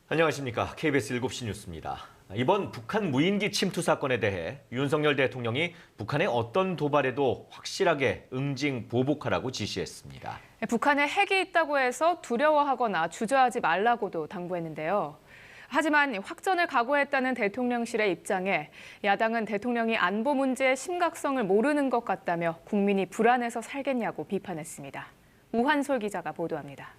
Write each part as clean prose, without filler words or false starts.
안녕하십니까. KBS 7시 뉴스입니다. 이번 북한 무인기 침투 사건에 대해 윤석열 대통령이 북한의 어떤 도발에도 확실하게 응징 보복하라고 지시했습니다. 북한에 핵이 있다고 해서 두려워하거나 주저하지 말라고도 당부했는데요. 하지만 확전을 각오했다는 대통령실의 입장에 야당은 대통령이 안보 문제의 심각성을 모르는 것 같다며 국민이 불안해서 살겠냐고 비판했습니다. 우한솔 기자가 보도합니다.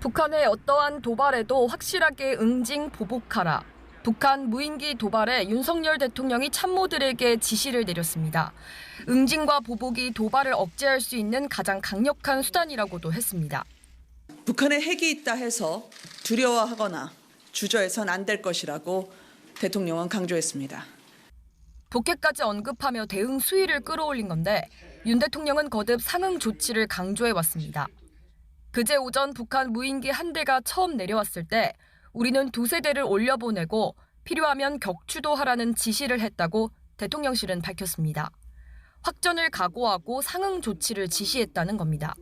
북한의 어떠한 도발에도 확실하게 응징 보복하라. 북한 무인기 도발에 윤석열 대통령이 참모들에게 지시를 내렸습니다. 응징과 보복이 도발을 억제할 수 있는 가장 강력한 수단이라고도 했습니다. 북한에 핵이 있다 해서 두려워하거나 주저해서는 안 될 것이라고 대통령은 강조했습니다. 북핵까지 언급하며 대응 수위를 끌어올린 건데 윤 대통령은 거듭 상응 조치를 강조해왔습니다. 그제 오전 북한 무인기 한 대가 처음 내려왔을 때 우리는 2세대를 올려보내고 필요하면 격추도 하라는 지시를 했다고 대통령실은 밝혔습니다. 확전을 각오하고 상응 조치를 지시했다는 겁니다.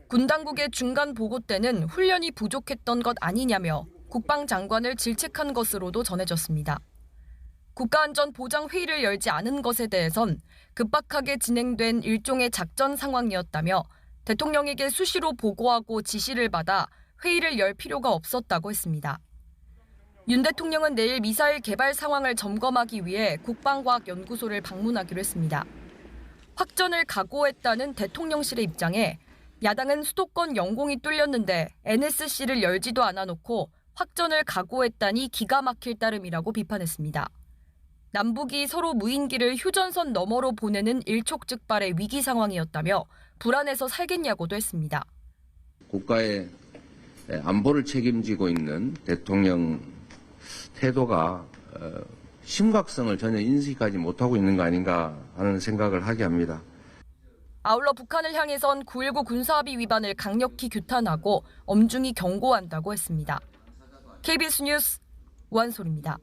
군 당국의 중간 보고 때는 훈련이 부족했던 것 아니냐며 국방장관을 질책한 것으로도 전해졌습니다. 국가안전보장회의를 열지 않은 것에 대해선 급박하게 진행된 일종의 작전 상황이었다며 대통령에게 수시로 보고하고 지시를 받아 회의를 열 필요가 없었다고 했습니다. 윤 대통령은 내일 미사일 개발 상황을 점검하기 위해 국방과학연구소를 방문하기로 했습니다. 확전을 각오했다는 대통령실의 입장에 야당은 수도권 영공이 뚫렸는데 NSC를 열지도 않아 놓고 확전을 각오했다니 기가 막힐 따름이라고 비판했습니다. 남북이 서로 무인기를 휴전선 너머로 보내는 일촉즉발의 위기 상황이었다며 불안해서 살겠냐고도 했습니다. 국가의 안보를 책임지고 있는 대통령 태도가 심각성을 전혀 인식하지 못하고 있는 거 아닌가 하는 생각을 하게 합니다. 아울러 북한을 향해선 9.19 군사합의 위반을 강력히 규탄하고 엄중히 경고한다고 했습니다. KBS 뉴스 우한솔입니다.